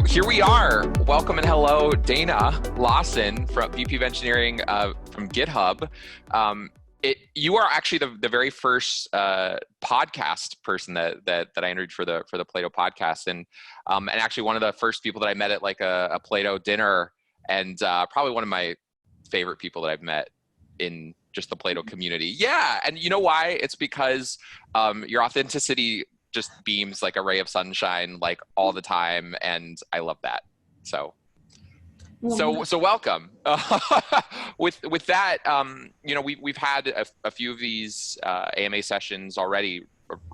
here we are. Welcome and hello, Dana Lawson, from VP of Engineering from GitHub. You are actually the very first podcast person that I interviewed for the Plato podcast, and actually one of the first people that I met at like a Plato dinner, and probably one of my favorite people that I've met in just the Plato community. Yeah, and you know why? It's because your authenticity just beams like a ray of sunshine like all the time, and I love that. So welcome. With that, you know, we've had a few of these AMA sessions already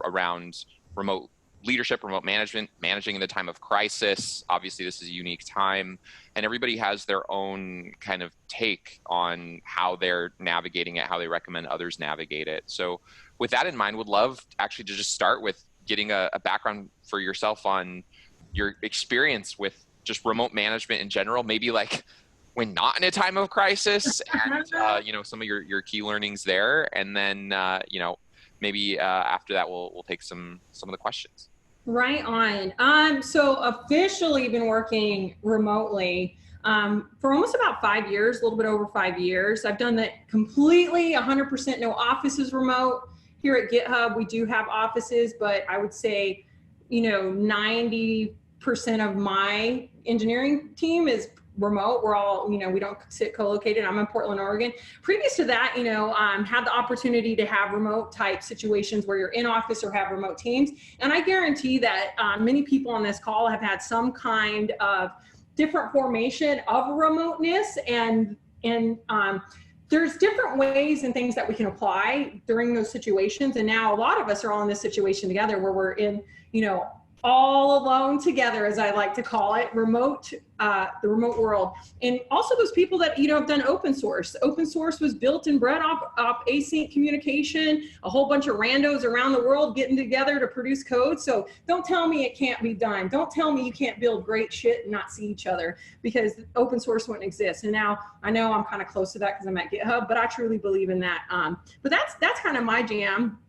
around remote leadership, remote management, managing in the time of crisis. Obviously, this is a unique time, and everybody has their own kind of take on how they're navigating it, how they recommend others navigate it. So with that in mind, would love actually to just start with getting a background for yourself on your experience with just remote management in general, maybe like when not in a time of crisis, and you know, some of your key learnings there, and then you know, maybe after that we'll take some of the questions. Right on. So officially been working remotely for almost about 5 years, a little bit over 5 years. I've done that completely 100% no offices remote. Here at GitHub, we do have offices, but I would say, you know, 90% of my engineering team is remote. We're all, you know, we don't sit co-located. I'm in Portland, Oregon. Previous to that, you know, had the opportunity to have remote type situations where you're in office or have remote teams. And I guarantee that many people on this call have had some kind of different formation of remoteness, and there's different ways and things that we can apply during those situations. And now a lot of us are all in this situation together where we're in, you know, all alone together, as I like to call it, remote, the remote world. And also those people that, you know, have done open source. Open source was built and bred off async communication, a whole bunch of randos around the world getting together to produce code. So don't tell me it can't be done. Don't tell me you can't build great shit and not see each other, because open source wouldn't exist. And now I know I'm kind of close to that because I'm at GitHub, but I truly believe in that. But that's kind of my jam.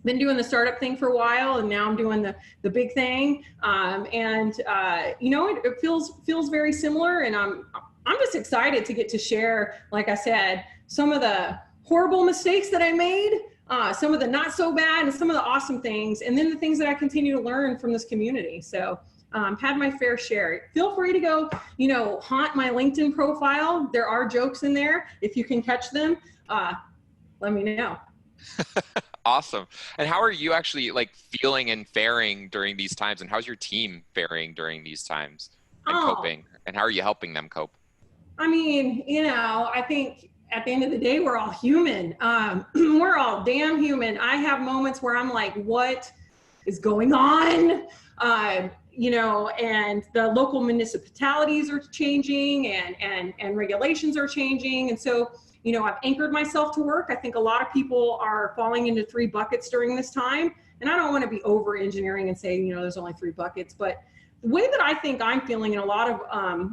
Been doing the startup thing for a while, and now I'm doing the big thing. You know, it feels very similar, and I'm just excited to get to share, like I said, some of the horrible mistakes that I made, some of the not so bad, and some of the awesome things, and then the things that I continue to learn from this community. So had my fair share. Feel free to go, you know, haunt my LinkedIn profile. There are jokes in there. If you can catch them, let me know. Awesome. And how are you actually like feeling and faring during these times? And how's your team faring during these times and coping? And how are you helping them cope? I mean, you know, I think at the end of the day, we're all human. We're all damn human. I have moments where I'm like, what is going on? You know, and the local municipalities are changing, and regulations are changing. And so, you know, I've anchored myself to work. I think a lot of people are falling into 3 buckets during this time. And I don't want to be over engineering and say, you know, there's only 3 buckets. But the way that I think I'm feeling, and a lot of,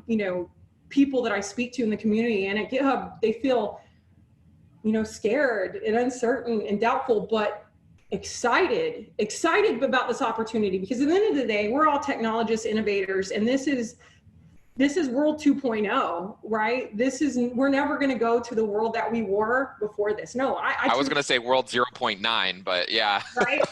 you know, people that I speak to in the community and at GitHub, they feel, you know, scared and uncertain and doubtful, but excited about this opportunity. Because at the end of the day, we're all technologists, innovators, and this is world 2.0, right? We're never going to go to the world that we were before this. No, I was going to say world 0.9, but yeah. Right.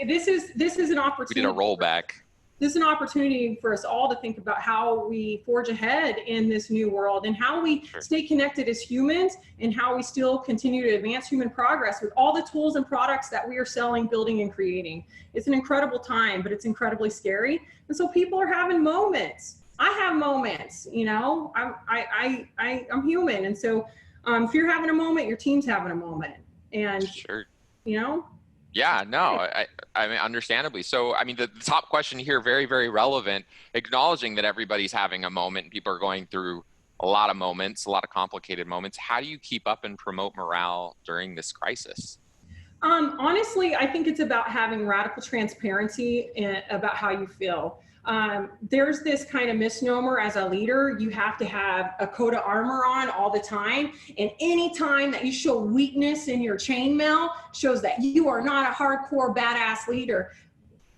This is an opportunity. We did a rollback. This is an opportunity for us all to think about how we forge ahead in this new world, and how we stay connected as humans, and how we still continue to advance human progress with all the tools and products that we are selling, building, and creating. It's an incredible time, but it's incredibly scary. And so people are having moments. I have moments, you know, I'm human. And so if you're having a moment, your team's having a moment. And, you know? Yeah, no, I mean, understandably. So, I mean, the top question here, very, very relevant, acknowledging that everybody's having a moment and people are going through a lot of moments, a lot of complicated moments. How do you keep up and promote morale during this crisis? Honestly, I think it's about having radical transparency about how you feel. There's this kind of misnomer as a leader, you have to have a coat of armor on all the time. And any time that you show weakness in your chainmail shows that you are not a hardcore badass leader.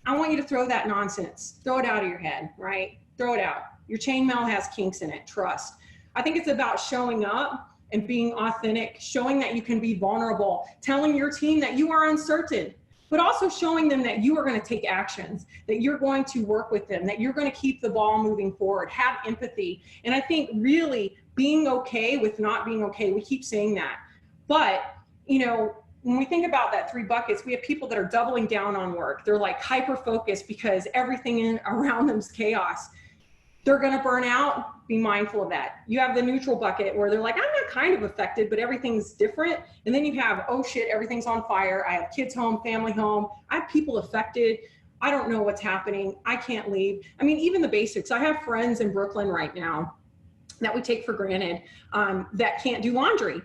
I want you to throw that nonsense, throw it out of your head, right? throw it out. Your chainmail has kinks in it, trust. I think it's about showing up and being authentic, showing that you can be vulnerable, telling your team that you are uncertain, but also showing them that you are going to take actions, that you're going to work with them, that you're going to keep the ball moving forward, have empathy. And I think really being okay with not being okay, we keep saying that. But, you know, when we think about that 3 buckets, we have people that are doubling down on work. They're like hyper-focused because everything around them is chaos. They're going to burn out. Be mindful of that. You have the neutral bucket where they're like, I'm not kind of affected, but everything's different. And then you have, oh shit, everything's on fire. I have kids home, family home. I have people affected. I don't know what's happening. I can't leave. I mean, even the basics. I have friends in Brooklyn right now that we take for granted that can't do laundry.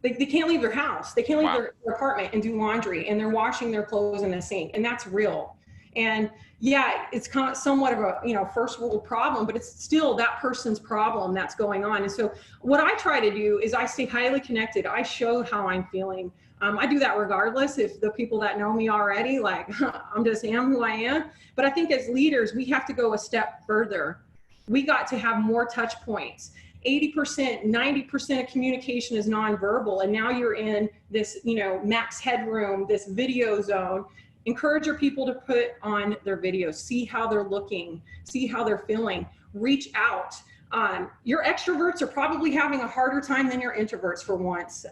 They can't leave their house. They can't leave their apartment and do laundry, and they're washing their clothes in the sink, and that's real. And yeah, it's kind of somewhat of a, you know, first world problem, but it's still that person's problem that's going on. And so what I try to do is I stay highly connected. I show how I'm feeling. I do that regardless if the people that know me already, like, I'm just am who I am. But I think as leaders, we have to go a step further. We got to have more touch points. 80%, 90% of communication is nonverbal. And now you're in this, you know, max headroom, this video zone. Encourage your people to put on their videos, see how they're looking, see how they're feeling, reach out. Your extroverts are probably having a harder time than your introverts for once.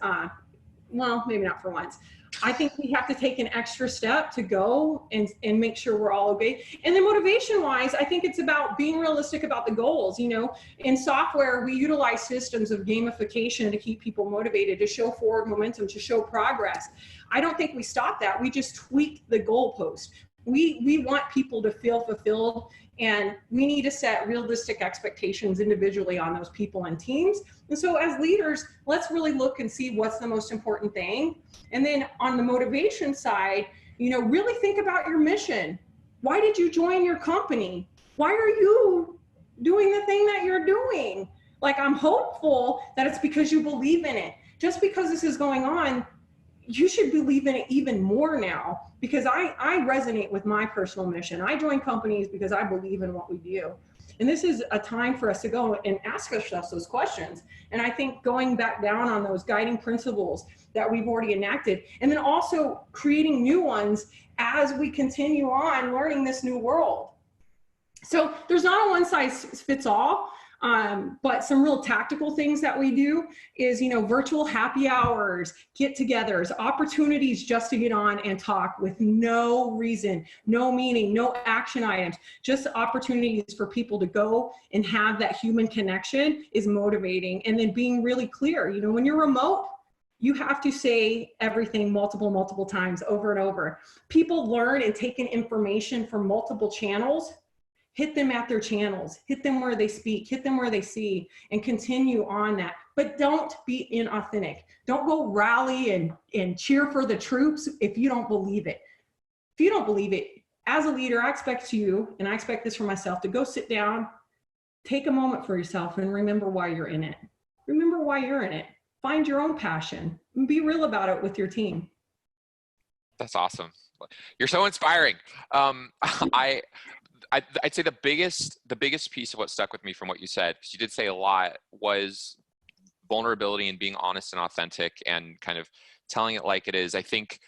Well, maybe not for once. I think we have to take an extra step to go and make sure we're all okay. And then motivation wise, I think it's about being realistic about the goals. You know, in software, we utilize systems of gamification to keep people motivated, to show forward momentum, to show progress. I don't think we stop that. We just tweak the goalpost. We want people to feel fulfilled, and we need to set realistic expectations individually on those people and teams. And so as leaders, let's really look and see what's the most important thing. And then on the motivation side, you know, really think about your mission. Why did you join your company? Why are you doing the thing that you're doing? Like, I'm hopeful that it's because you believe in it. Just because this is going on, you should believe in it even more now, because I resonate with my personal mission. I join companies because I believe in what we do. And this is a time for us to go and ask ourselves those questions. And I think going back down on those guiding principles that we've already enacted, and then also creating new ones as we continue on learning this new world. So there's not a one size fits all. But some real tactical things that we do is, you know, virtual happy hours, get-togethers, opportunities just to get on and talk with no reason, no meaning, no action items, just opportunities for people to go and have that human connection is motivating. And then being really clear, you know, when you're remote, you have to say everything multiple times over and over. People learn and take in information from multiple channels. Hit them at their channels, hit them where they speak, hit them where they see, and continue on that. But don't be inauthentic. Don't go rally and cheer for the troops if you don't believe it. If you don't believe it, as a leader, I expect you, and I expect this for myself, to go sit down, take a moment for yourself, and remember why you're in it. Remember why you're in it. Find your own passion, and be real about it with your team. That's awesome. You're so inspiring. I'd say the biggest piece of what stuck with me from what you said, because you did say a lot, was vulnerability and being honest and authentic and kind of telling it like it is. I think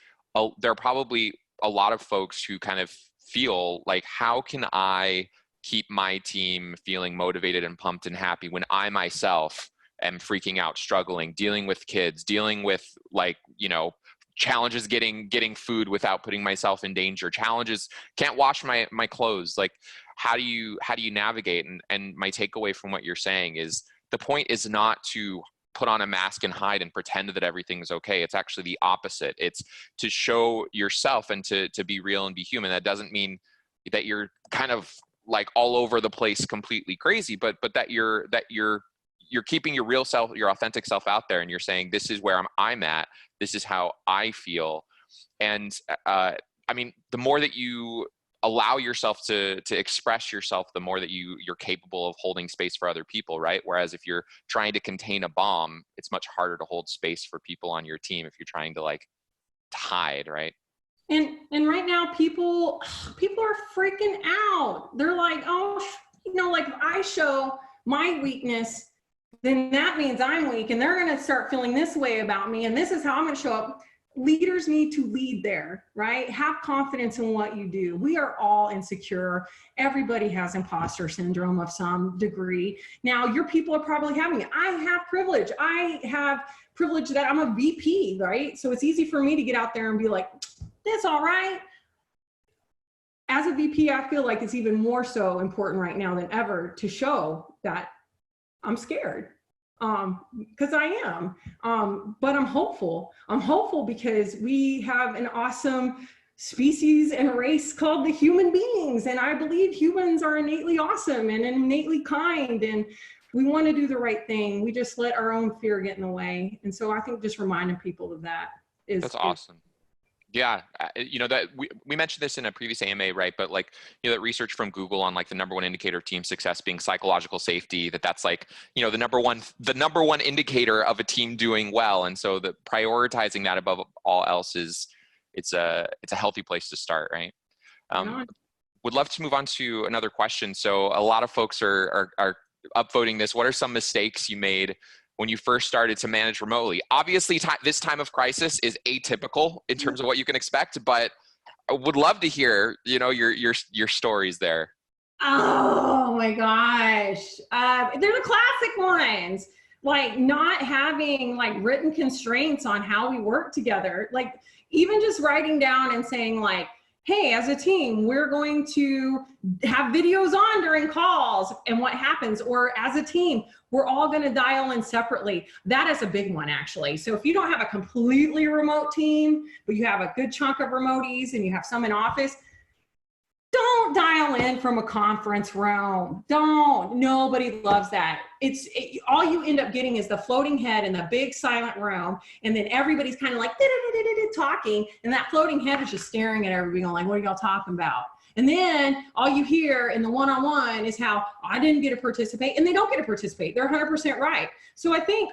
there are probably a lot of folks who kind of feel like, how can I keep my team feeling motivated and pumped and happy when I myself am freaking out, struggling, dealing with kids, dealing with, like, you know, challenges getting food without putting myself in danger, challenges, can't wash my clothes. Like, how do you navigate? And my takeaway from what you're saying is, the point is not to put on a mask and hide and pretend that everything's okay. It's actually the opposite. It's to show yourself and to be real and be human. That doesn't mean that you're kind of like all over the place completely crazy, but that you're keeping your real self, your authentic self out there, and you're saying, this is where I'm at, this is how I feel. And I mean, the more that you allow yourself to express yourself, the more that you're capable of holding space for other people, right? Whereas if you're trying to contain a bomb, it's much harder to hold space for people on your team if you're trying to hide, right? And right now, people are freaking out. They're like, oh, like if I show my weakness, then that means I'm weak and they're going to start feeling this way about me. And this is how I'm going to show up. Leaders need to lead there, right? Have confidence in what you do. We are all insecure. Everybody has imposter syndrome of some degree. Now, your people are probably having it. I have privilege. I have privilege that I'm a VP, right? So it's easy for me to get out there and be like, that's all right. As a VP, I feel like it's even more so important right now than ever to show that I'm scared. Because I am, but I'm hopeful. I'm hopeful because we have an awesome species and race called the human beings. And I believe humans are innately awesome and innately kind. And we want to do the right thing. We just let our own fear get in the way. And so I think just reminding people of that is— That's awesome. Yeah, that we mentioned this in a previous AMA, right? But like, that research from Google on like the number one indicator of team success being psychological safety, that's like, the number one indicator of a team doing well. And so the prioritizing that above all else it's a healthy place to start, right? Would love to move on to another question. So a lot of folks are upvoting this. What are some mistakes you made when you first started to manage remotely? Obviously, this time of crisis is atypical in terms of what you can expect, but I would love to hear, your stories there. Oh my gosh. They're the classic ones, like not having like written constraints on how we work together. Like even just writing down and saying like, hey, as a team, we're going to have videos on during calls and what happens, or as a team, we're all going to dial in separately. That is a big one, actually. So if you don't have a completely remote team, but you have a good chunk of remotees and you have some in office, don't dial in from a conference room. Don't. Nobody loves that. All you end up getting is the floating head in the big silent room, and then everybody's kind of like talking, and that floating head is just staring at everybody going like, what are y'all talking about? And then all you hear in the one-on-one is how I didn't get to participate, and they don't get to participate. They're 100% right. So I think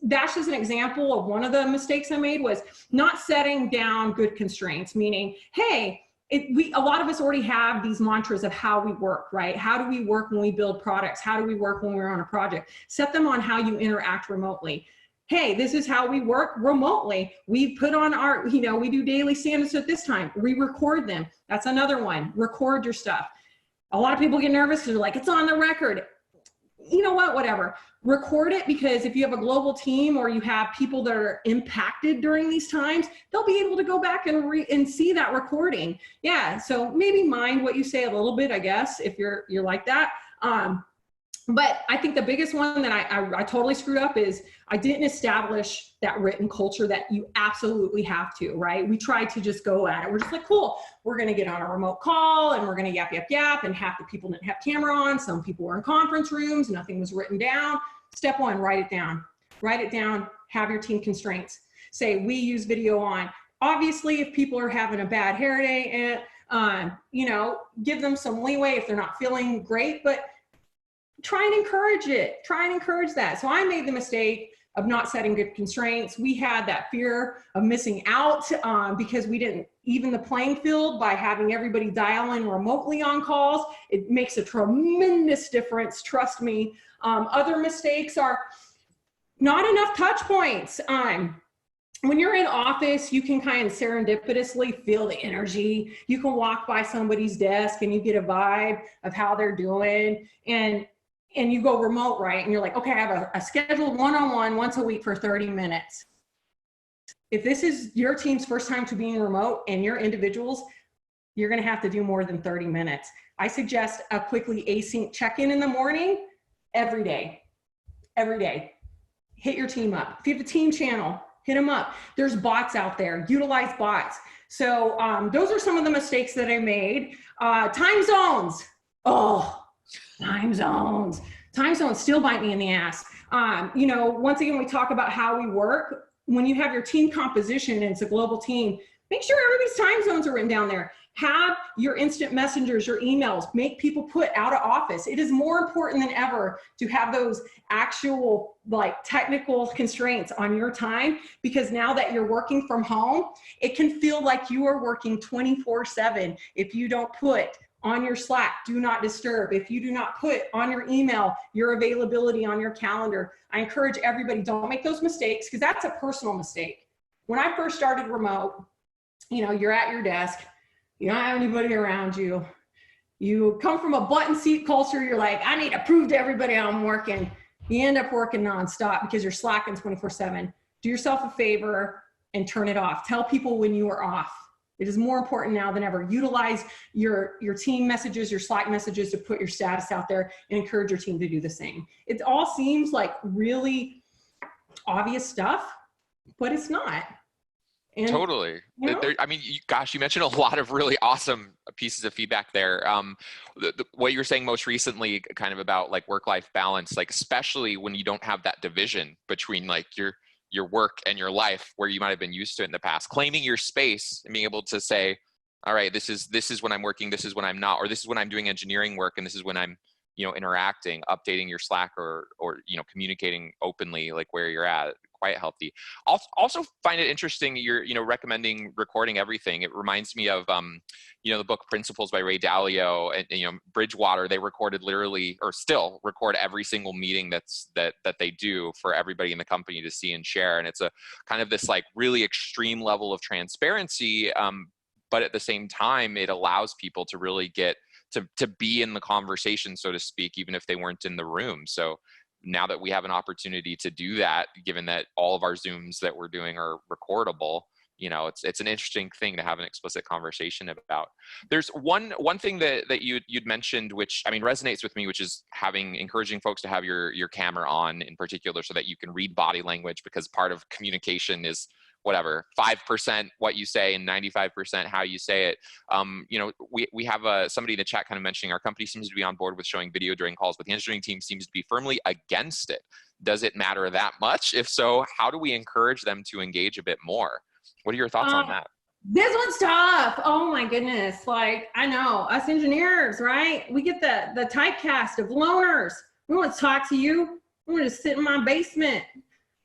that's just an example of one of the mistakes I made, was not setting down good constraints, meaning, hey, a lot of us already have these mantras of how we work, right? How do we work when we build products? How do we work when we're on a project? Set them on how you interact remotely. Hey, this is how we work remotely. We put on our, we do daily stand-ups at this time. We record them. That's another one. Record your stuff. A lot of people get nervous because they're like, it's on the record. You know what, whatever. Record it, because if you have a global team or you have people that are impacted during these times, they'll be able to go back and see that recording. Yeah, so maybe mind what you say a little bit, I guess, if you're like that. But I think the biggest one that I totally screwed up is I didn't establish that written culture that you absolutely have to, right? We tried to just go at it. We're just like, cool, we're going to get on a remote call and we're going to yap. And half the people didn't have camera on. Some people were in conference rooms. Nothing was written down. Step one, write it down. Write it down. Have your team constraints. Say, we use video on. Obviously, if people are having a bad hair day, and give them some leeway if they're not feeling great, but try and encourage it. Try and encourage that. So I made the mistake of not setting good constraints. We had that fear of missing out because we didn't even the playing field by having everybody dial in remotely on calls. It makes a tremendous difference, trust me. Other mistakes are not enough touch points. When you're in office, you can kind of serendipitously feel the energy. You can walk by somebody's desk and you get a vibe of how they're doing. And you go remote, right? And you're like, okay, I have a scheduled one-on-one once a week for 30 minutes. If this is your team's first time to being remote and you're individuals, you're gonna have to do more than 30 minutes. I suggest a quickly async check-in in the morning every day. Hit your team up. If you have a team channel, hit them up. There's bots out there, utilize bots. So those are some of the mistakes that I made. Time zones. Time zones still bite me in the ass. Once again, we talk about how we work. When you have your team composition and it's a global team, make sure everybody's time zones are written down there. Have your instant messengers, your emails, make people put out of office. It is more important than ever to have those actual technical constraints on your time, because now that you're working from home, it can feel like you are working 24/7 if you don't put on your Slack, do not disturb. If you do not put on your email your availability on your calendar, I encourage everybody, don't make those mistakes, because that's a personal mistake. When I first started remote, you know, you're at your desk, you don't have anybody around you. You come from a button seat culture. You're like, I need to prove to everybody I'm working. You end up working nonstop because you're slacking 24/7. Do yourself a favor and turn it off. Tell people when you are off. It is more important now than ever. Utilize your team messages, your Slack messages to put your status out there and encourage your team to do the same. It all seems like really obvious stuff, but it's not. And, totally. You know? I mean, gosh, you mentioned a lot of really awesome pieces of feedback there. What you were saying most recently, kind of about like work-life balance, like especially when you don't have that division between like your work and your life, where you might have been used to it in the past, claiming your space and being able to say, all right, this is when I'm working, this is when I'm not, or this is when I'm doing engineering work, and this is when I'm, you know, interacting, updating your Slack, or you know, communicating openly, like where you're at. Quite healthy. Also find it interesting you're, you know, recommending recording everything. It reminds me of you know, the book Principles by Ray Dalio, and you know, Bridgewater. They recorded literally, or still record, every single meeting that they do for everybody in the company to see and share. And it's a kind of this like really extreme level of transparency, but at the same time it allows people to really get to be in the conversation, so to speak, even if they weren't in the room. So now that we have an opportunity to do that, given that all of our Zooms that we're doing are recordable, you know, it's an interesting thing to have an explicit conversation about. There's one thing that you'd mentioned, which I mean resonates with me, which is encouraging folks to have your camera on in particular, so that you can read body language, because part of communication is whatever, 5% what you say and 95% how you say it. You know, we have somebody in the chat kind of mentioning our company seems to be on board with showing video during calls, but the engineering team seems to be firmly against it. Does it matter that much? If so, how do we encourage them to engage a bit more? What are your thoughts on that? This one's tough. Oh my goodness. Like, I know us engineers, right? We get the typecast of loners. We want to talk to you. We want to sit in my basement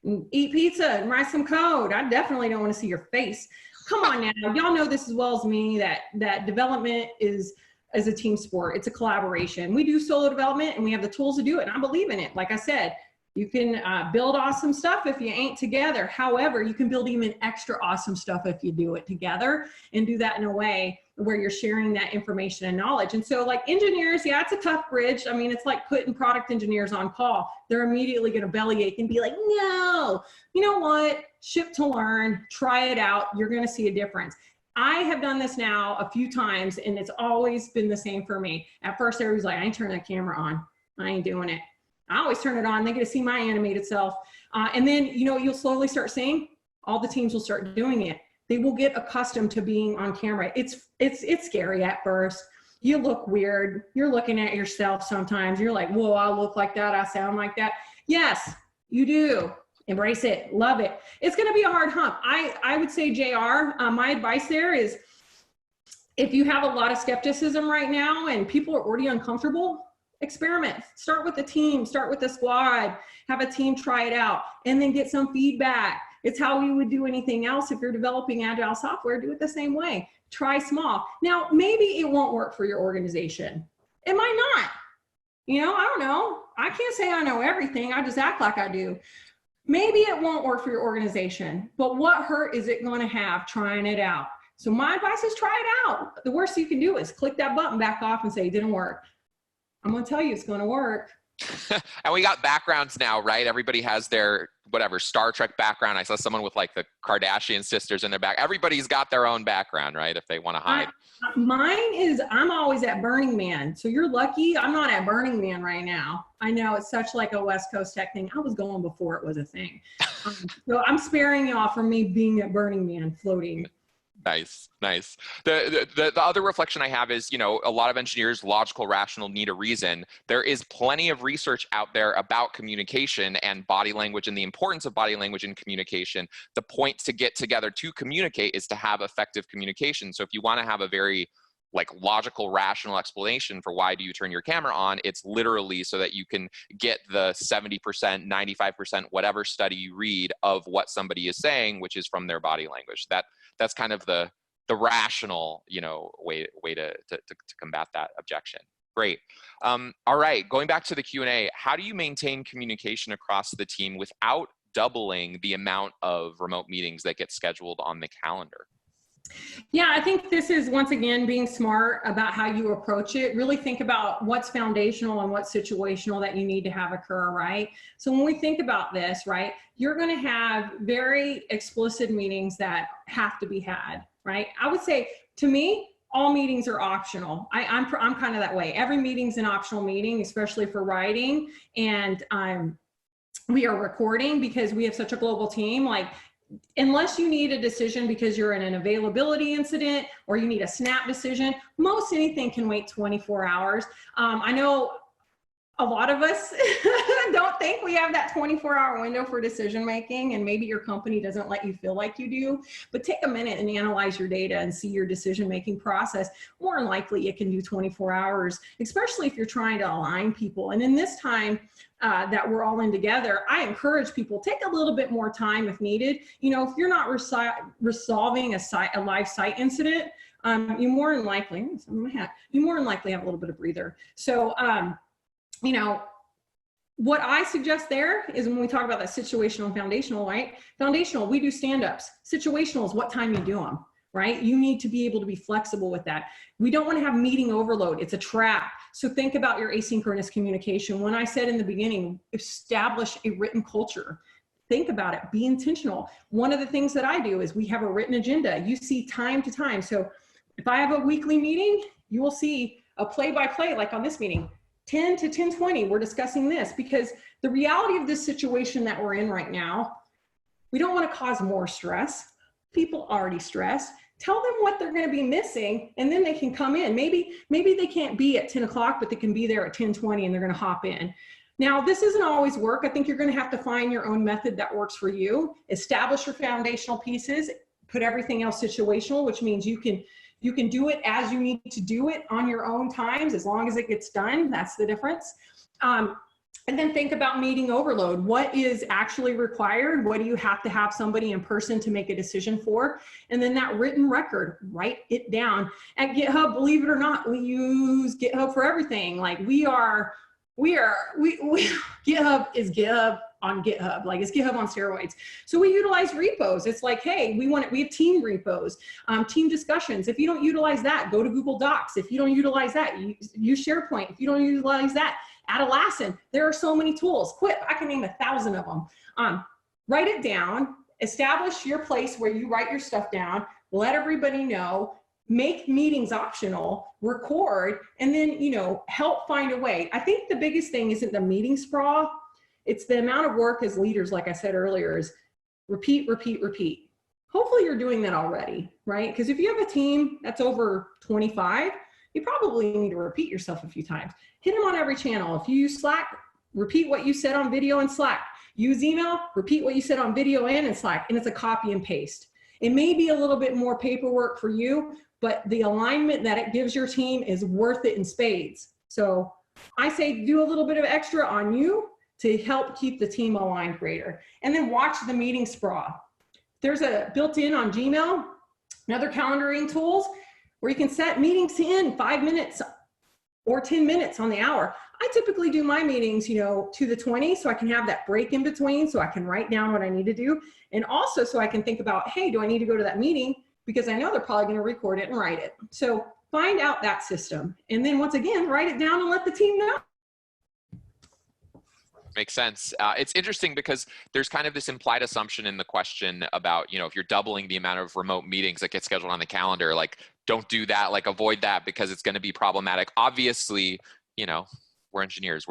and eat pizza and write some code. I definitely don't want to see your face. Come on now. Y'all know this as well as me that development is a team sport. It's a collaboration. We do solo development and we have the tools to do it. And I believe in it. Like I said, you can build awesome stuff if you ain't together. However, you can build even extra awesome stuff if you do it together, and do that in a way where you're sharing that information and knowledge. And so like engineers, yeah, it's a tough bridge. I mean, it's like putting product engineers on call. They're immediately going to bellyache and be like, no, you know what? Ship to learn, try it out. You're going to see a difference. I have done this now a few times, and it's always been the same for me. At first, everybody's like, I ain't turning that camera on. I ain't doing it. I always turn it on. They get to see my animated self. And then, you know, you'll slowly start seeing all the teams will start doing it. They will get accustomed to being on camera. It's scary at first. You look weird. You're looking at yourself sometimes. You're like, whoa, I look like that. I sound like that. Yes, you do. Embrace it. Love it. It's going to be a hard hump. I would say, JR, my advice there is, if you have a lot of skepticism right now and people are already uncomfortable, experiment. Start with the team, start with the squad, have a team try it out, and then get some feedback. It's how we would do anything else. If you're developing agile software, do it the same way. Try small. Now, maybe it won't work for your organization. It might not. You know, I don't know. I can't say I know everything. I just act like I do. Maybe it won't work for your organization, but what hurt is it going to have trying it out? So my advice is try it out. The worst you can do is click that button back off and say it didn't work. I'm going to tell you it's going to work. And we got backgrounds now, right? Everybody has their, whatever, Star Trek background. I saw someone with like the Kardashian sisters in their back. Everybody's got their own background, right? If they want to hide. Mine is, I'm always at Burning Man. So you're lucky I'm not at Burning Man right now. I know it's such like a West Coast tech thing. I was going before it was a thing. So I'm sparing y'all from me being at Burning Man floating. Nice, nice. The other reflection I have is, you know, a lot of engineers, logical, rational, need a reason. There is plenty of research out there about communication and body language and the importance of body language in communication. The point to get together to communicate is to have effective communication. So if you want to have a very like logical, rational explanation for why do you turn your camera on, it's literally so that you can get the 70%, 95%, whatever study you read of what somebody is saying, which is from their body language. That's kind of the the rational, way to combat that objection. Great. All right, going back to the Q&A, how do you maintain communication across the team without doubling the amount of remote meetings that get scheduled on the calendar? Yeah, I think this is, once again, being smart about how you approach it. Really think about what's foundational and what's situational that you need to have occur, right? So when we think about this, right, you're going to have very explicit meetings that have to be had, right? I would say, to me, all meetings are optional. I'm kind of that way. Every meeting's an optional meeting, especially for writing. And we are recording because we have such a global team. Like, unless you need a decision because you're in an availability incident or you need a snap decision, most anything can wait 24 hours. I know a lot of us don't think we have that 24-hour window for decision making, and maybe your company doesn't let you feel like you do, but take a minute and analyze your data and see your decision making process. More than likely it can do 24 hours, especially if you're trying to align people. And in this time that we're all in together, I encourage people, take a little bit more time if needed. If you're not resolving a live site incident, you more than likely have a little bit of breather. So what I suggest there is, when we talk about that situational and foundational, right? Foundational, we do stand-ups. Situational is what time you do them, right? You need to be able to be flexible with that. We don't want to have meeting overload. It's a trap. So think about your asynchronous communication. When I said in the beginning, establish a written culture. Think about it, be intentional. One of the things that I do is we have a written agenda. You see time to time. So if I have a weekly meeting, you will see a play-by-play, like on this meeting. 10 to 10:20, we're discussing this, because the reality of this situation that we're in right now, we don't want to cause more stress. People already stressed. Tell them what they're going to be missing, and then they can come in. Maybe they can't be at 10 o'clock, but they can be there at 10:20 and they're going to hop in. Now, this doesn't always work. I think you're going to have to find your own method that works for you. Establish your foundational pieces, put everything else situational, which means you can do it as you need to do it on your own times, as long as it gets done. That's the difference. And then think about meeting overload. What is actually required? What do you have to have somebody in person to make a decision for? And then that written record, write it down. At GitHub, believe it or not, we use GitHub for everything. Like GitHub is GitHub on GitHub, like it's GitHub on steroids. So we utilize repos. It's like, hey, we have team repos, team discussions. If you don't utilize that, go to Google Docs. If you don't utilize that, use SharePoint. If you don't utilize that, Atlassian. There are so many tools. Quip, I can name 1,000 of them. Write it down, establish your place where you write your stuff down, let everybody know, make meetings optional, record, and then, help find a way. I think the biggest thing isn't the meeting sprawl. It's the amount of work as leaders, like I said earlier, is repeat, repeat, repeat. Hopefully you're doing that already, right? Because if you have a team that's over 25, you probably need to repeat yourself a few times. Hit them on every channel. If you use Slack, repeat what you said on video in Slack. Use email, repeat what you said on video and in Slack, and it's a copy and paste. It may be a little bit more paperwork for you, but the alignment that it gives your team is worth it in spades. So I say do a little bit of extra on you to help keep the team aligned greater. And then watch the meeting sprawl. There's a built-in on Gmail and other calendaring tools where you can set meetings in 5 minutes or 10 minutes on the hour. I typically do my meetings, to the 20, so I can have that break in between, so I can write down what I need to do. And also so I can think about, hey, do I need to go to that meeting? Because I know they're probably going to record it and write it. So find out that system. And then once again, write it down and let the team know. Makes sense. It's interesting because there's kind of this implied assumption in the question about, if you're doubling the amount of remote meetings that get scheduled on the calendar, like don't do that, like avoid that because it's going to be problematic. Obviously, we're engineers,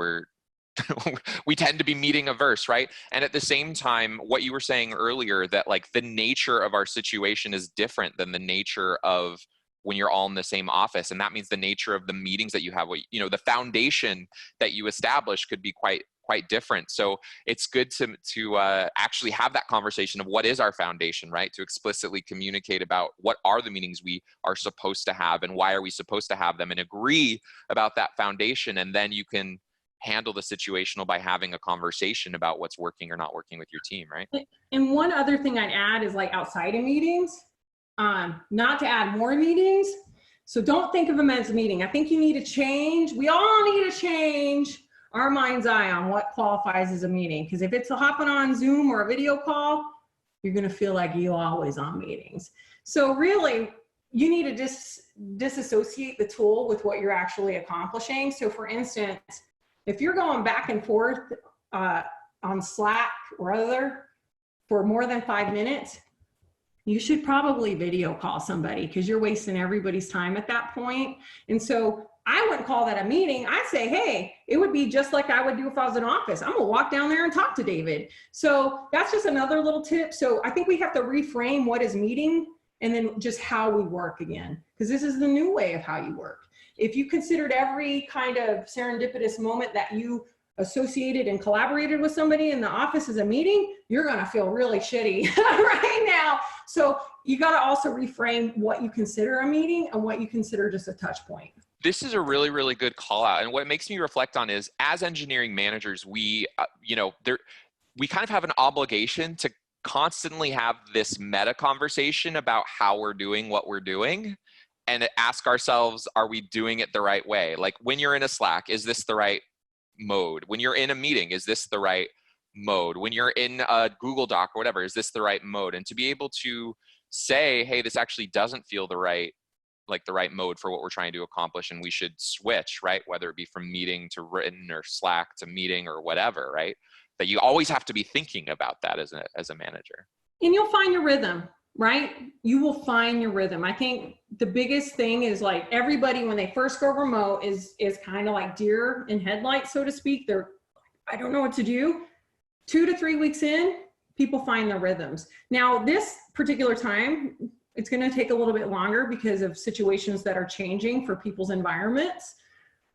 we tend to be meeting averse, right? And at the same time, what you were saying earlier, that like the nature of our situation is different than the nature of when you're all in the same office. And that means the nature of the meetings that you have, the foundation that you establish could be quite different. So it's good to actually have that conversation of what is our foundation, right? To explicitly communicate about what are the meetings we are supposed to have and why are we supposed to have them, and agree about that foundation. And then you can handle the situational by having a conversation about what's working or not working with your team, right? And one other thing I'd add is, like, outside of meetings, not to add more meetings. So don't think of them as a meeting. I think you need to change. We all need to change our mind's eye on what qualifies as a meeting. Because if it's hopping on Zoom or a video call, you're going to feel like you're always on meetings. So really, you need to disassociate the tool with what you're actually accomplishing. So for instance, if you're going back and forth on Slack or other for more than 5 minutes, you should probably video call somebody because you're wasting everybody's time at that point. And so I wouldn't call that a meeting. I'd say, hey, it would be just like I would do if I was in office. I'm gonna walk down there and talk to David. So that's just another little tip. So I think we have to reframe what is meeting and then just how we work again, because this is the new way of how you work. If you considered every kind of serendipitous moment that you associated and collaborated with somebody in the office as a meeting, you're gonna feel really shitty right now. So you gotta also reframe what you consider a meeting and what you consider just a touch point. This is a really, really good call out. And what it makes me reflect on is, as engineering managers, we kind of have an obligation to constantly have this meta conversation about how we're doing what we're doing, and ask ourselves, are we doing it the right way? Like when you're in a Slack, is this the right mode? When you're in a meeting, is this the right mode? When you're in a Google Doc or whatever, is this the right mode? And to be able to say, hey, this actually doesn't feel the right mode for what we're trying to accomplish, and we should switch, right? Whether it be from meeting to written or Slack to meeting or whatever, right? That you always have to be thinking about that as a manager. And you'll find your rhythm, right? You will find your rhythm. I think the biggest thing is like everybody, when they first go remote, is kind of like deer in headlights, so to speak. I don't know what to do. 2 to 3 weeks in, people find their rhythms. Now, this particular time, it's going to take a little bit longer because of situations that are changing for people's environments.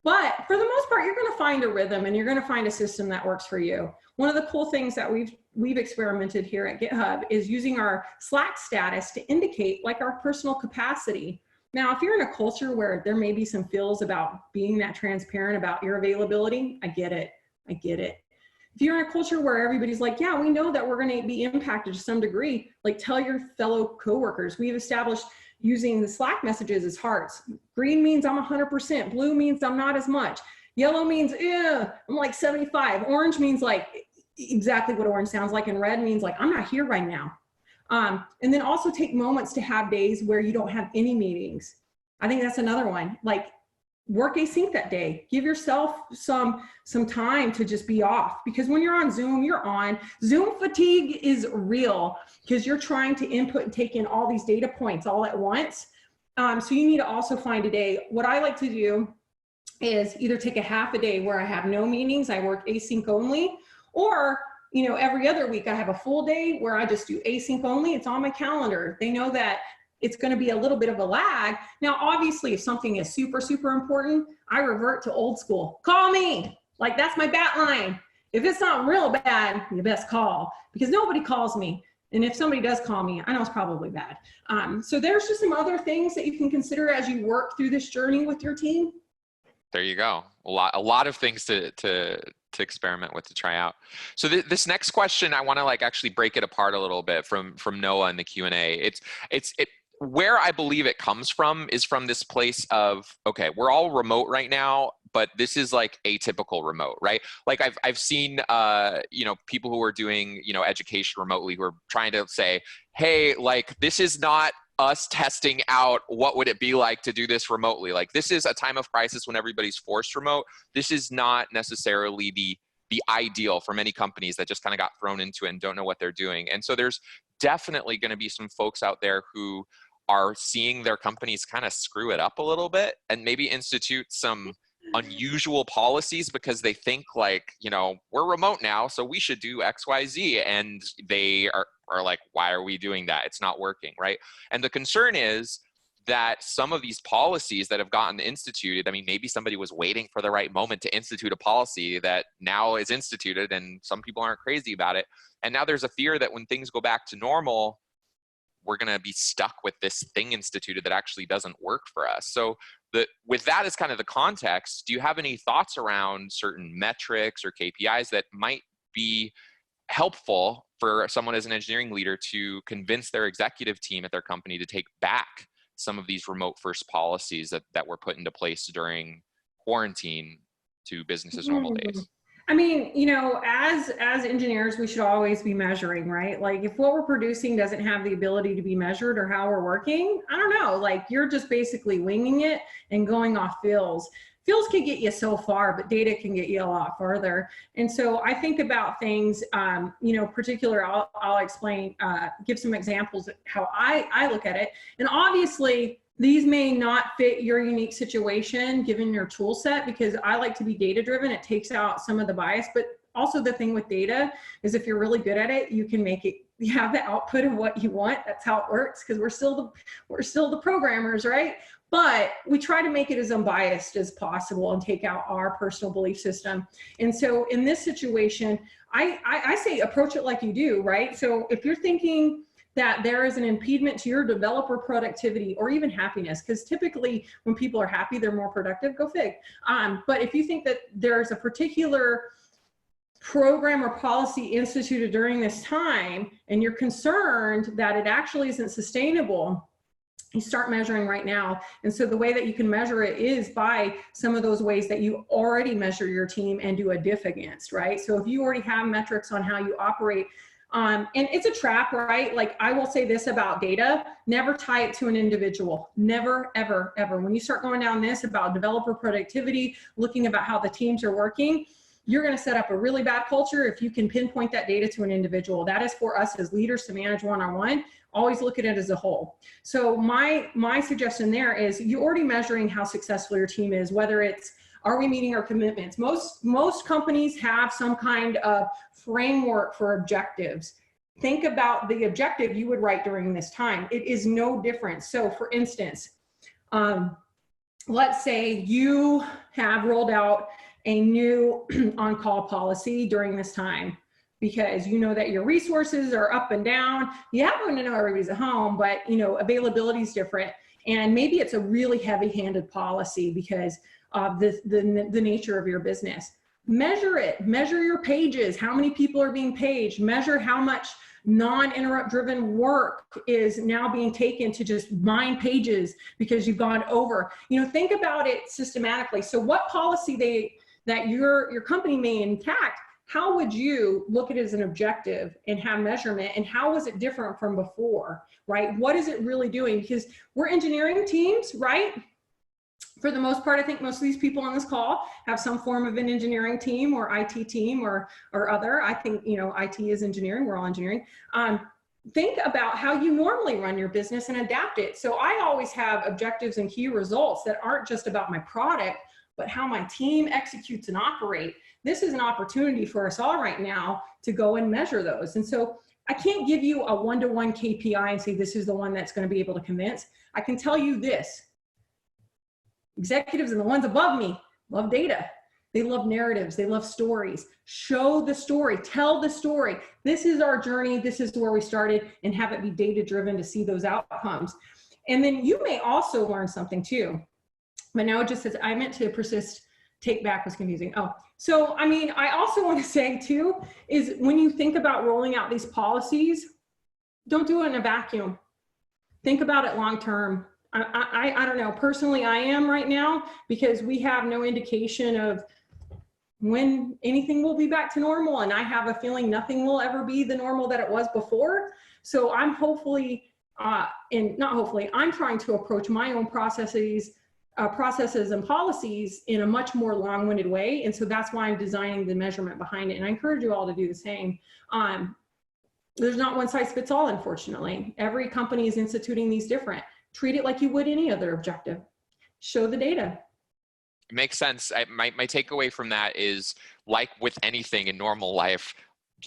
But for the most part, you're going to find a rhythm and you're going to find a system that works for you. One of the cool things that we've experimented here at GitHub is using our Slack status to indicate like our personal capacity. Now, if you're in a culture where there may be some feels about being that transparent about your availability, I get it. I get it. If you're in a culture where everybody's like, yeah, we know that we're going to be impacted to some degree, like tell your fellow coworkers. We've established using the Slack messages as hearts. Green means I'm 100%. Blue means I'm not as much. Yellow means, I'm like 75. Orange means like exactly what orange sounds like. And red means like, I'm not here right now. And then also take moments to have days where you don't have any meetings. I think that's another one. Like work async that day. Give yourself some time to just be off, because when you're on Zoom, you're on. Zoom fatigue is real because you're trying to input and take in all these data points all at once. So you need to also find a day. What I like to do is either take a half a day where I have no meetings, I work async only, or every other week I have a full day where I just do async only. It's on my calendar. They know that it's going to be a little bit of a lag. Now, obviously, if something is super, super important, I revert to old school. Call me. Like that's my bat line. If it's not real bad, you best call, because nobody calls me. And if somebody does call me, I know it's probably bad. So there's just some other things that you can consider as you work through this journey with your team. There you go. A lot of things to experiment with, to try out. So this next question, I want to actually break it apart a little bit from Noah in the Q&A. Where I believe it comes from is from this place of, okay, we're all remote right now, but this is like atypical remote, right? Like I've seen, people who are doing, education remotely who are trying to say, hey, like this is not us testing out what would it be like to do this remotely. Like this is a time of crisis when everybody's forced remote. This is not necessarily the ideal for many companies that just kind of got thrown into it and don't know what they're doing. And so there's definitely going to be some folks out there who are seeing their companies kind of screw it up a little bit and maybe institute some unusual policies because they think like, we're remote now, so we should do X, Y, Z. And they are like, why are we doing that? It's not working, right? And the concern is that some of these policies that have gotten instituted, I mean, maybe somebody was waiting for the right moment to institute a policy that now is instituted and some people aren't crazy about it. And now there's a fear that when things go back to normal, we're going to be stuck with this thing instituted that actually doesn't work for us. So with that as kind of the context, do you have any thoughts around certain metrics or KPIs that might be helpful for someone as an engineering leader to convince their executive team at their company to take back some of these remote first policies that were put into place during quarantine to business as normal days? I mean, you know, as engineers, we should always be measuring, right? Like if what we're producing doesn't have the ability to be measured or how we're working, I don't know, like you're just basically winging it and going off feels. Feels can get you so far, but data can get you a lot further. And so I think about things, you know, particular, I'll explain, give some examples of how I look at it. And obviously, these may not fit your unique situation given your tool set, because I like to be data driven. It takes out some of the bias, but also the thing with data is if you're really good at it, you can make it, you have the output of what you want. That's how it works, because we're still the programmers, right? But we try to make it as unbiased as possible and take out our personal belief system. And so in this situation, I say approach it like you do, right? So if you're thinking that there is an impediment to your developer productivity or even happiness, because typically when people are happy, they're more productive, go fig. But if you think that there's a particular program or policy instituted during this time and you're concerned that it actually isn't sustainable, you start measuring right now. And so the way that you can measure it is by some of those ways that you already measure your team and do a diff against, right? So if you already have metrics on how you operate, and it's a trap, right? Like I will say this about data, never tie it to an individual. Never, ever, ever. When you start going down this about developer productivity, looking about how the teams are working, you're going to set up a really bad culture if you can pinpoint that data to an individual. That is for us as leaders to manage one-on-one. Always look at it as a whole. So my suggestion there is you're already measuring how successful your team is, whether it's, are we meeting our commitments? Most companies have some kind of framework for objectives. Think about the objective you would write during this time. It is no different. So for instance, let's say you have rolled out a new on-call policy during this time because you know that your resources are up and down. You happen to know everybody's at home, but you know availability is different. And maybe it's a really heavy-handed policy because of the nature of your business. Measure it, measure your pages, how many people are being paged, measure how much non-interrupt driven work is now being taken to just mine pages because you've gone over. You know, think about it systematically. So what policy that your company may intact, how would you look at it as an objective and have measurement, and how was it different from before, right? What is it really doing? Because we're engineering teams, right? For the most part, I think most of these people on this call have some form of an engineering team or IT team or other. I think, you know, IT is engineering, we're all engineering. Think about how you normally run your business and adapt it. So I always have objectives and key results that aren't just about my product, but how my team executes and operate. This is an opportunity for us all right now to go and measure those. And so I can't give you a one-to-one KPI and say this is the one that's going to be able to convince. I can tell you this. Executives and the ones above me love data. They love narratives. They love stories. Show the story. Tell the story. This is our journey. This is where we started, and have it be data-driven to see those outcomes. And then you may also learn something too. But now it just says, I meant to persist, take back was confusing. Oh, so I mean, I also want to say too, is when you think about rolling out these policies, don't do it in a vacuum. Think about it long-term. I don't know, personally I am right now, because we have no indication of when anything will be back to normal. And I have a feeling nothing will ever be the normal that it was before. So I'm hopefully, and not hopefully, I'm trying to approach my own processes and policies in a much more long-winded way. And so that's why I'm designing the measurement behind it. And I encourage you all to do the same. There's not one size fits all, unfortunately. Every company is instituting these different. Treat it like you would any other objective. Show the data. It makes sense. My takeaway from that is, like with anything in normal life,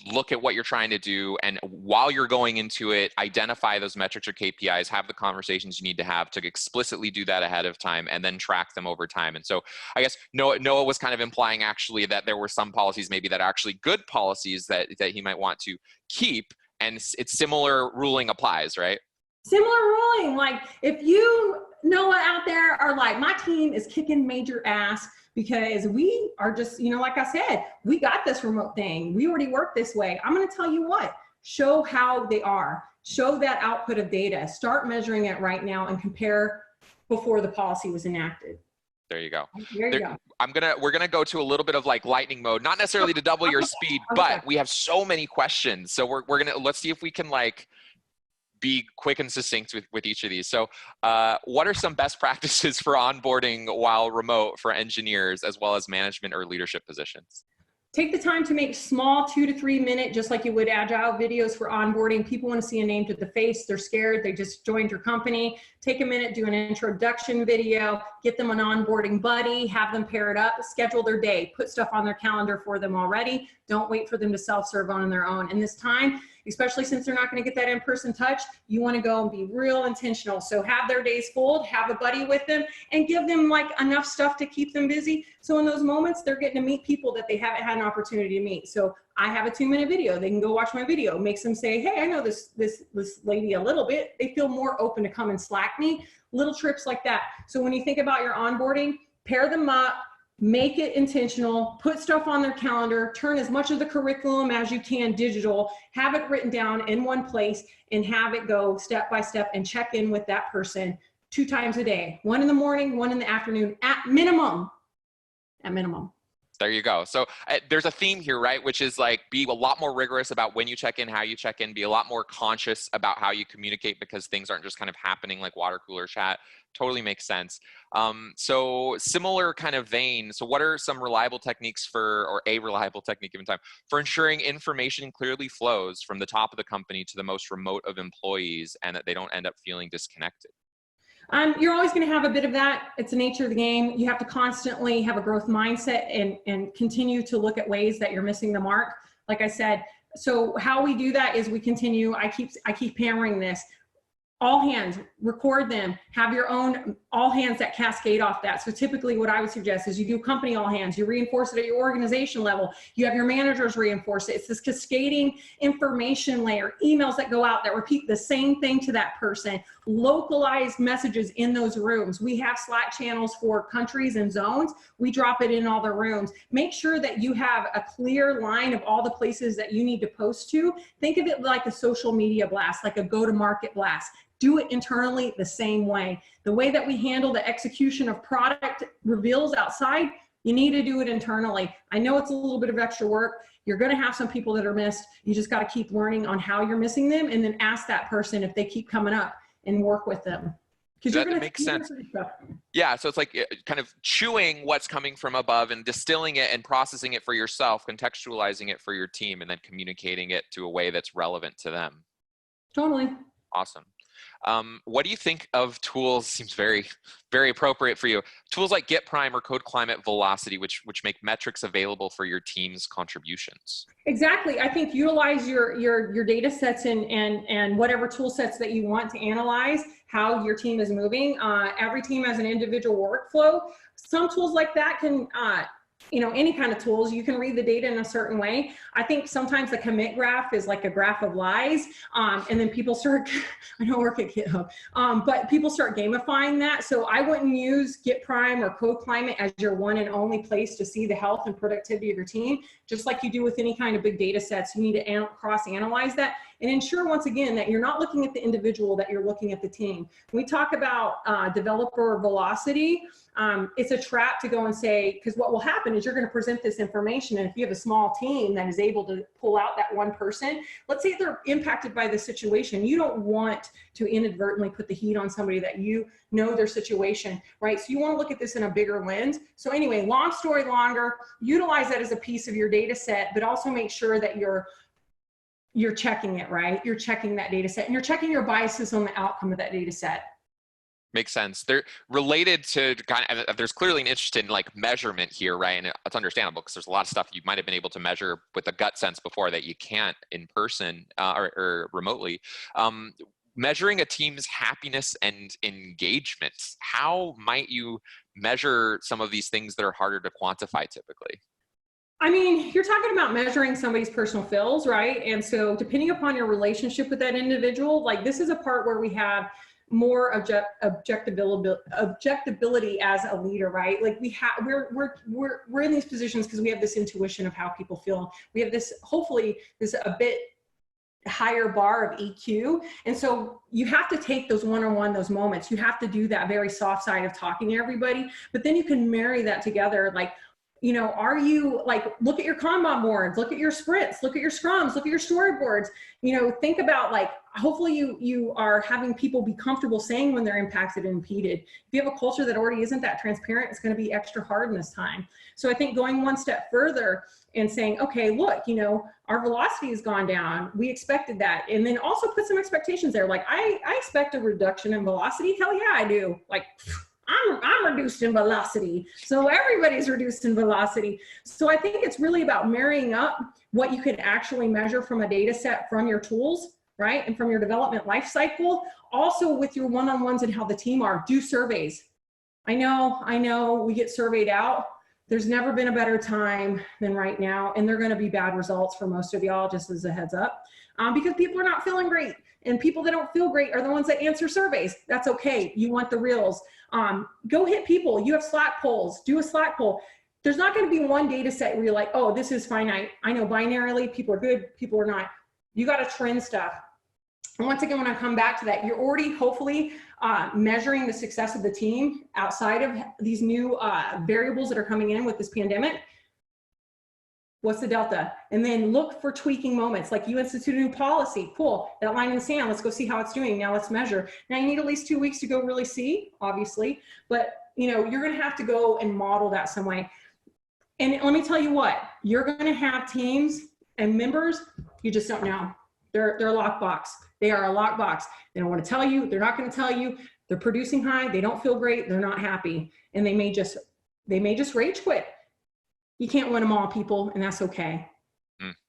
look at what you're trying to do, and while you're going into it, identify those metrics or KPIs, have the conversations you need to have to explicitly do that ahead of time, and then track them over time. And so I guess Noah was kind of implying actually that there were some policies maybe that are actually good policies that he might want to keep, and it's similar ruling applies, right? Similar ruling, like if you, Noah, out there are like, my team is kicking major ass because we are just, you know, like I said, we got this remote thing. We already work this way. I'm going to tell you what, show how they are, show that output of data, start measuring it right now and compare before the policy was enacted. There you go. There you go. We're gonna go to a little bit of like lightning mode, not necessarily to double your speed, but we have so many questions. So let's see if we can like be quick and succinct with each of these. So what are some best practices for onboarding while remote for engineers as well as management or leadership positions? Take the time to make small 2 to 3 minute, just like you would agile videos for onboarding. People want to see a name to the face. They're scared. They just joined your company. Take a minute, do an introduction video, get them an onboarding buddy, have them pair it up, schedule their day, put stuff on their calendar for them already. Don't wait for them to self-serve on their own. And this time, especially since they're not going to get that in-person touch, you want to go and be real intentional. So have their days full, have a buddy with them, and give them like enough stuff to keep them busy. So in those moments, they're getting to meet people that they haven't had an opportunity to meet. So I have a 2-minute video. They can go watch my video. Makes them say, hey, I know this lady a little bit. They feel more open to come and Slack me. Little trips like that. So when you think about your onboarding, pair them up, make it intentional, put stuff on their calendar, turn as much of the curriculum as you can digital, have it written down in one place, and have it go step by step and check in with that person 2 times a day, 1 in the morning, 1 in the afternoon, at minimum. At minimum. There you go. So there's a theme here, right? Which is like, be a lot more rigorous about when you check in, how you check in, be a lot more conscious about how you communicate, because things aren't just kind of happening like water cooler chat. Totally makes sense. So similar kind of vein. So what are some reliable techniques or a reliable technique given time for ensuring information clearly flows from the top of the company to the most remote of employees and that they don't end up feeling disconnected? You're always going to have a bit of that. It's the nature of the game. You have to constantly have a growth mindset and continue to look at ways that you're missing the mark. Like I said, so how we do that is we continue. I keep hammering this. All hands, record them, have your own all hands that cascade off that. So typically what I would suggest is you do company all hands, you reinforce it at your organization level, you have your managers reinforce it. It's this cascading information layer, emails that go out that repeat the same thing to that person, localized messages in those rooms. We have Slack channels for countries and zones. We drop it in all the rooms. Make sure that you have a clear line of all the places that you need to post to. Think of it like a social media blast, like a go-to-market blast. Do it internally the same way. The way that we handle the execution of product reveals outside, you need to do it internally. I know it's a little bit of extra work. You're going to have some people that are missed. You just got to keep learning on how you're missing them, and then ask that person if they keep coming up and work with them. That makes sense. Yeah, so it's like kind of chewing what's coming from above and distilling it and processing it for yourself, contextualizing it for your team, and then communicating it to a way that's relevant to them. Totally. Awesome. What do you think of tools? Seems very, very appropriate for you. Tools like GitPrime or Code Climate Velocity, which make metrics available for your team's contributions. Exactly. I think utilize your data sets and whatever tool sets that you want to analyze how your team is moving. Every team has an individual workflow. Some tools like that can any kind of tools, you can read the data in a certain way. I think sometimes the commit graph is like a graph of lies. And then people start, I don't work at GitHub, but people start gamifying that. So I wouldn't use GitPrime or Code Climate as your one and only place to see the health and productivity of your team. Just like you do with any kind of big data sets, you need to cross-analyze that and ensure, once again, that you're not looking at the individual, that you're looking at the team. When we talk about developer velocity, it's a trap to go and say, because what will happen is you're going to present this information, and if you have a small team that is able to pull out that one person, let's say they're impacted by the situation, you don't want to inadvertently put the heat on somebody that you know their situation, right? So you want to look at this in a bigger lens. So anyway, long story longer, utilize that as a piece of your data set, but also make sure that you're checking it, right? You're checking that data set, and you're checking your biases on the outcome of that data set. Makes sense. They're related to kind of, there's clearly an interest in like measurement here, right? And it's understandable because there's a lot of stuff you might have been able to measure with a gut sense before that you can't in person or remotely. Measuring a team's happiness and engagement, how might you measure some of these things that are harder to quantify typically? I mean, you're talking about measuring somebody's personal feels, right? And so depending upon your relationship with that individual, like this is a part where we have more objectability as a leader, right? Like we're in these positions because we have this intuition of how people feel. We have this, hopefully, this a bit higher bar of EQ. And so you have to take those one-on-one, those moments. You have to do that very soft side of talking to everybody, but then you can marry that together. Like, you know, are you like, look at your Kanban boards, look at your sprints, look at your scrums, look at your storyboards, you know, think about like, hopefully you are having people be comfortable saying when they're impacted and impeded. If you have a culture that already isn't that transparent, it's going to be extra hard in this time. So I think going one step further and saying, okay, look, you know, our velocity has gone down. We expected that. And then also put some expectations there. Like I expect a reduction in velocity. Hell yeah, I do. Like I'm reduced in velocity. So everybody's reduced in velocity. So I think it's really about marrying up what you can actually measure from a data set from your tools, right? And from your development life cycle, also with your one-on-ones and how the team are. Do surveys. I know we get surveyed out. There's never been a better time than right now. And they're going to be bad results for most of y'all, just as a heads up, because people are not feeling great. And people that don't feel great are the ones that answer surveys. That's okay. You want the reals. Go hit people. You have Slack polls. Do a Slack poll. There's not going to be one data set where you're like, oh, this is finite. I know binarily, people are good, people are not. You got to trend stuff. And once again, when I come back to that, you're already hopefully measuring the success of the team outside of these new variables that are coming in with this pandemic. What's the delta? And then look for tweaking moments. Like you institute a new policy. Cool. That line in the sand. Let's go see how it's doing. Now let's measure. Now you need at least 2 weeks to go really see, obviously. But you know, you're going to have to go and model that some way. And let me tell you what, you're going to have teams and members you just don't know. They're a lockbox. They are a lockbox. They don't want to tell you. They're not going to tell you. They're producing high. They don't feel great. They're not happy. And they may just rage quit. You can't win them all, people, and that's okay.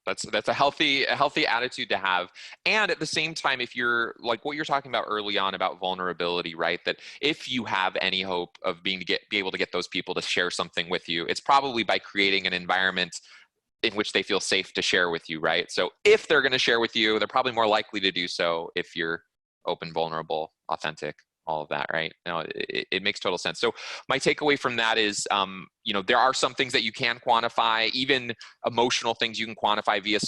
That's a healthy attitude to have. And at the same time, if you're like what you're talking about early on about vulnerability, right? That if you have any hope of be able to get those people to share something with you, it's probably by creating an environment in which they feel safe to share with you, right? So if they're going to share with you, they're probably more likely to do so if you're open, vulnerable, authentic, all of that, right? You know, it makes total sense. So my takeaway from that is, you know, there are some things that you can quantify, even emotional things you can quantify via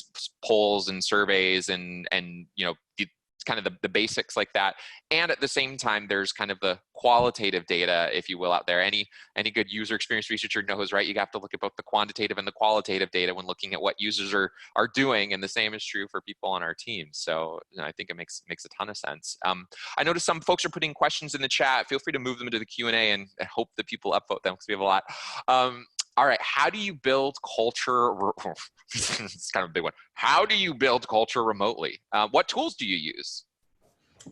polls and surveys and you know, kind of the basics like that. And at the same time, there's kind of the qualitative data, if you will, out there. Any good user experience researcher knows, right? You have to look at both the quantitative and the qualitative data when looking at what users are doing. And the same is true for people on our team. So you know, I think it makes a ton of sense. I noticed some folks are putting questions in the chat. Feel free to move them into the Q&A, and I hope that people upvote them because we have a lot. All right, how do you build culture? It's kind of a big one. How do you build culture remotely? What tools do you use?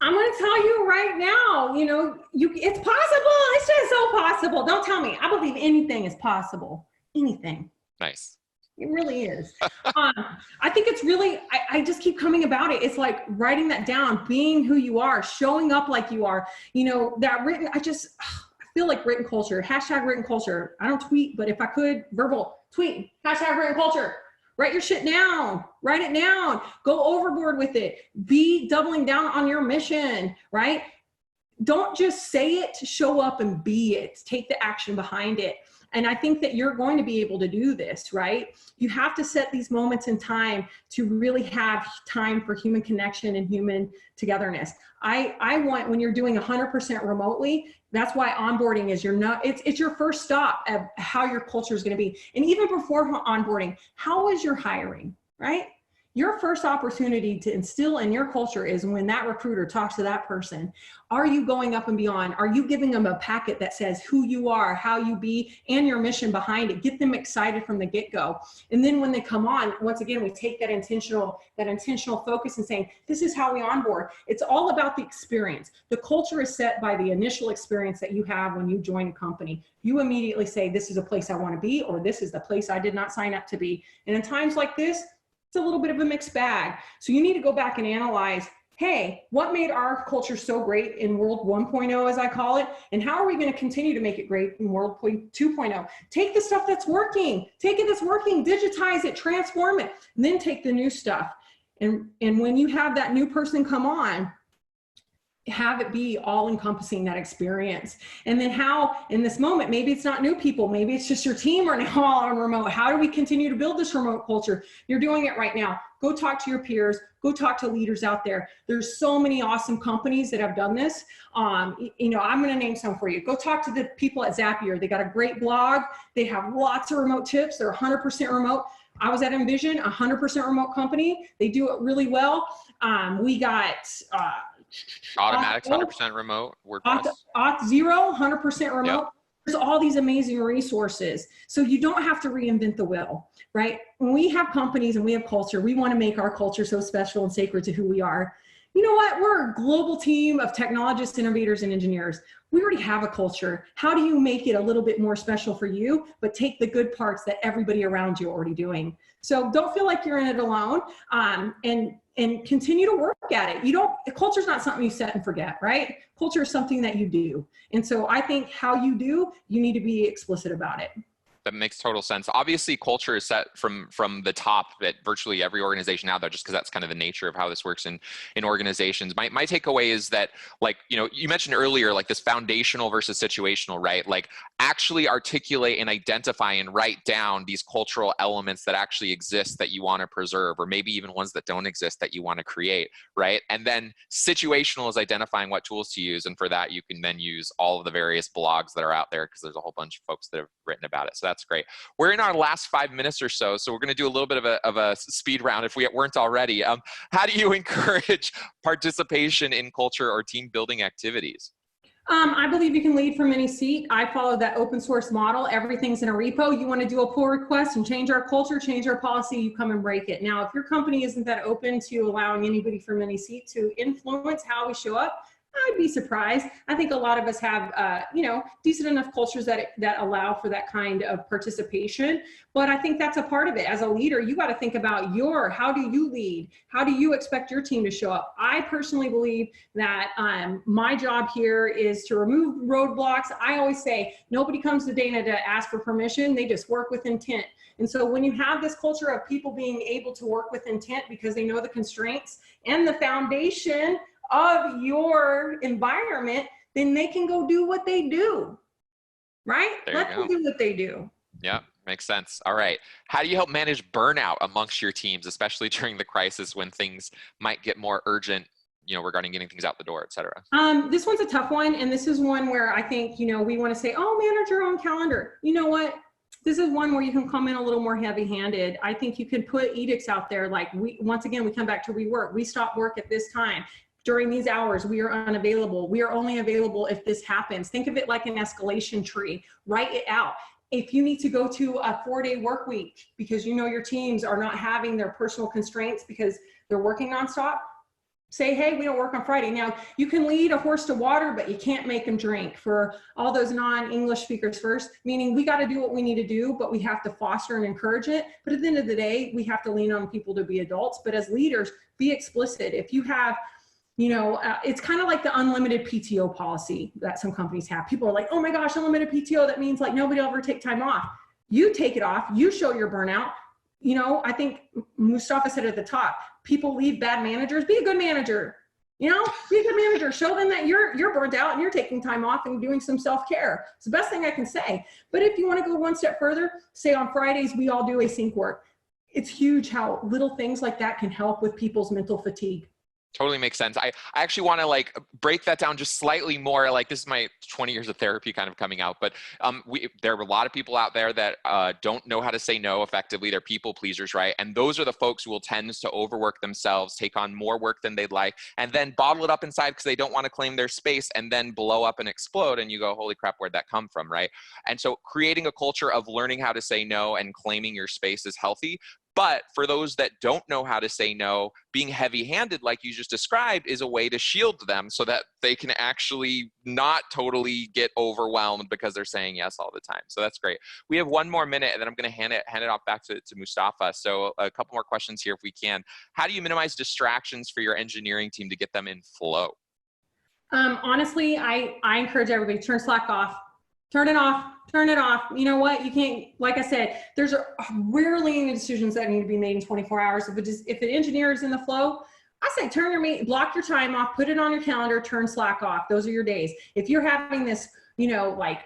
I'm going to tell you right now, you know, it's possible. It's just so possible. Don't tell me. I believe anything is possible. Anything. Nice. It really is. I think it's really, I just keep coming about it. It's like writing that down, being who you are, showing up like you are, you know, that written, I feel like written culture, hashtag written culture. I don't tweet, but if I could, verbal tweet, hashtag written culture. Write your shit down, write it down, go overboard with it, be doubling down on your mission, right? Don't just say it, show up and be it, take the action behind it. And I think that you're going to be able to do this, right? You have to set these moments in time to really have time for human connection and human togetherness. I want, when you're doing 100% remotely, that's why onboarding is it's your first stop of how your culture is going to be. And even before onboarding, how is your hiring, right? Your first opportunity to instill in your culture is when that recruiter talks to that person. Are you going up and beyond? Are you giving them a packet that says who you are, how you be, and your mission behind it? Get them excited from the get-go. And then when they come on, once again, we take that intentional focus and saying, this is how we onboard. It's all about the experience. The culture is set by the initial experience that you have when you join a company. You immediately say, this is a place I want to be, or this is the place I did not sign up to be. And in times like this, it's a little bit of a mixed bag. So you need to go back and analyze, hey, what made our culture so great in World 1.0, as I call it, and how are we going to continue to make it great in World 2.0? Take the stuff that's working, digitize it, transform it, and then take the new stuff. And when you have that new person come on, have it be all encompassing, that experience. And then how, in this moment, maybe it's not new people, maybe it's just your team are now all on remote. How do we continue to build this remote culture? You're doing it right now. Go talk to your peers, go talk to leaders out there. There's so many awesome companies that have done this. You know, I'm going to name some for you. Go talk to the people at Zapier. They got a great blog. They have lots of remote tips. They're 100% remote. I was at Envision, 100% remote company. They do it really well. We got Automatics, 100% remote. WordPress. Auth0, 100% remote. Yep. There's all these amazing resources. So you don't have to reinvent the wheel, right? When we have companies and we have culture, we want to make our culture so special and sacred to who we are. You know what? We're a global team of technologists, innovators, and engineers. We already have a culture. How do you make it a little bit more special for you, but take the good parts that everybody around you are already doing? So don't feel like you're in it alone, and continue to work at it. Culture is not something you set and forget, right? Culture is something that you do. And so I think how you do, you need to be explicit about it. That makes total sense. Obviously, culture is set from the top at virtually every organization out there, just because that's kind of the nature of how this works in organizations. My takeaway is that, like, you know, you mentioned earlier, like this foundational versus situational, right? Like actually articulate and identify and write down these cultural elements that actually exist that you want to preserve, or maybe even ones that don't exist that you want to create, right? And then situational is identifying what tools to use. And for that, you can then use all of the various blogs that are out there, because there's a whole bunch of folks that have written about it. So that's great. We're in our last 5 minutes or so, so we're going to do a little bit of a speed round if we weren't already. How do you encourage participation in culture or team building activities? I believe you can lead from any seat. I follow that open source model. Everything's in a repo. You want to do a pull request and change our culture, change our policy, you come and break it. Now, if your company isn't that open to allowing anybody from any seat to influence how we show up, I'd be surprised. I think a lot of us have, you know, decent enough cultures that allow for that kind of participation. But I think that's a part of it. As a leader, you got to think about how do you lead? How do you expect your team to show up? I personally believe that my job here is to remove roadblocks. I always say, nobody comes to Dana to ask for permission. They just work with intent. And so when you have this culture of people being able to work with intent because they know the constraints and the foundation of your environment, then they can go do what they do, right? Let them do what they do. Yeah, makes sense. All right. How do you help manage burnout amongst your teams, especially during the crisis when things might get more urgent, you know, regarding getting things out the door, et cetera? This one's a tough one. And this is one where I think, you know, we want to say, oh, manage your own calendar. You know what? This is one where you can come in a little more heavy-handed. I think you can put edicts out there like, once again, we come back to rework. We stop work at this time. During these hours, we are unavailable. We are only available if this happens. Think of it like an escalation tree. Write it out. If you need to go to a 4-day work week because you know your teams are not having their personal constraints because they're working nonstop, say, hey, we don't work on Friday. Now, you can lead a horse to water, but you can't make them drink. For all those non-English speakers first, meaning we got to do what we need to do, but we have to foster and encourage it. But at the end of the day, we have to lean on people to be adults. But as leaders, be explicit. If you have, you know, it's kind of like the unlimited PTO policy that some companies have. People are like, oh my gosh, unlimited PTO, that means like nobody will ever take time off. You take it off, you show your burnout. You know, I think Mustafa said at the top, people leave bad managers, be a good manager. You know, be a good manager, show them that you're burnt out and you're taking time off and doing some self-care. It's the best thing I can say. But if you want to go one step further, say on Fridays, we all do async work. It's huge how little things like that can help with people's mental fatigue. Totally makes sense. I actually want to like break that down just slightly more. Like this is my 20 years of therapy kind of coming out, but there are a lot of people out there that don't know how to say no effectively. They're people pleasers, right? And those are the folks who will tend to overwork themselves, take on more work than they'd like, and then bottle it up inside because they don't want to claim their space and then blow up and explode. And you go, holy crap, where'd that come from, right? And so creating a culture of learning how to say no and claiming your space is healthy. But for those that don't know how to say no, being heavy-handed, like you just described, is a way to shield them so that they can actually not totally get overwhelmed because they're saying yes all the time. So that's great. We have one more minute, and then I'm going to hand it off back to Mustafa. So a couple more questions here if we can. How do you minimize distractions for your engineering team to get them in flow? Honestly, I encourage everybody to turn Slack off. Turn it off. Turn it off. You know what? You can't, like I said, there's rarely any decisions that need to be made in 24 hours. If an engineer is in the flow, I say turn your meeting, block your time off, put it on your calendar, turn Slack off. Those are your days. If you're having this, like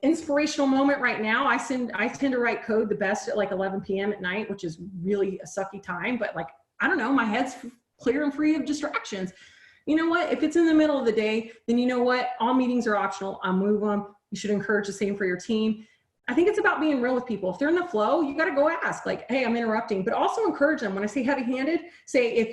inspirational moment right now, I tend to write code the best at like 11 p.m. at night, which is really a sucky time, but like, I don't know, my head's clear and free of distractions. You know what? If it's in the middle of the day, then you know what? All meetings are optional. I'll move them. You should encourage the same for your team. I think it's about being real with people. If they're in the flow, you got to go ask like, hey, I'm interrupting, but also encourage them. When I say heavy handed, say,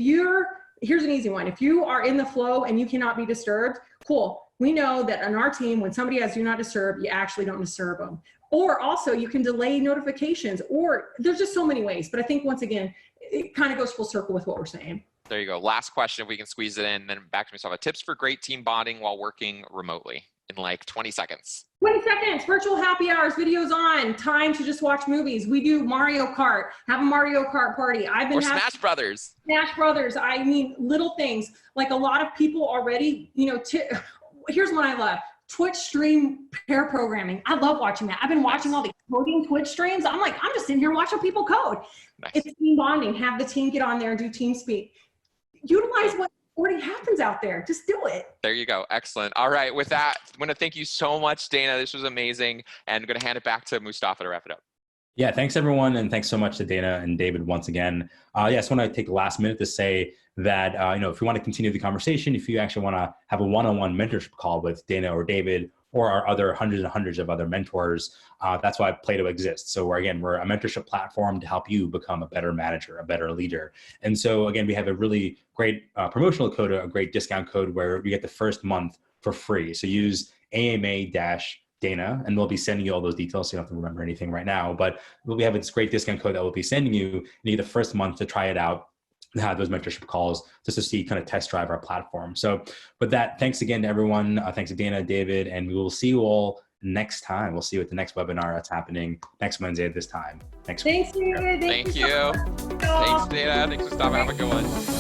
here's an easy one. If you are in the flow and you cannot be disturbed, cool. We know that on our team, when somebody has do not disturb, you actually don't disturb them. Or also you can delay notifications, or there's just so many ways. But I think once again, it kind of goes full circle with what we're saying. There you go. Last question, if we can squeeze it in, then back to myself. Tips for great team bonding while working remotely in like 20 seconds. 20 seconds, virtual happy hours, videos on, time to just watch movies. We do Mario Kart, have a Mario Kart party. Smash Brothers. Smash Brothers. I mean, little things. Like a lot of people already, here's what I love. Twitch stream pair programming. I love watching that. I've been watching all the coding Twitch streams. I'm just sitting here watching people code. Nice. It's team bonding. Have the team get on there and do team speak. Utilize what already happens out there. Just do it. There you go. Excellent. All right. With that, I want to thank you so much, Dana. This was amazing. And I'm going to hand it back to Mustafa to wrap it up. Yeah, thanks everyone. And thanks so much to Dana and David once again. I just want to take the last minute to say that, if you want to continue the conversation, if you actually want to have a one-on-one mentorship call with Dana or David or our other hundreds and hundreds of other mentors, that's why Plato exists. So we're a mentorship platform to help you become a better manager, a better leader. And so again, we have a really great promotional code, a great discount code where you get the first month for free. So use AMA-Dana, and we'll be sending you all those details so you don't have to remember anything right now. But we have this great discount code that we'll be sending you, and you get the first month to try it out and have those mentorship calls just to see, kind of test drive our platform. So with that, thanks again to everyone. Thanks to Dana, David, and we will see you all next time. We'll see you at the next webinar that's happening next Wednesday at this time. Thanks, David. Thank you. Thanks, Dana. Thanks, Mustafa. Have a good one.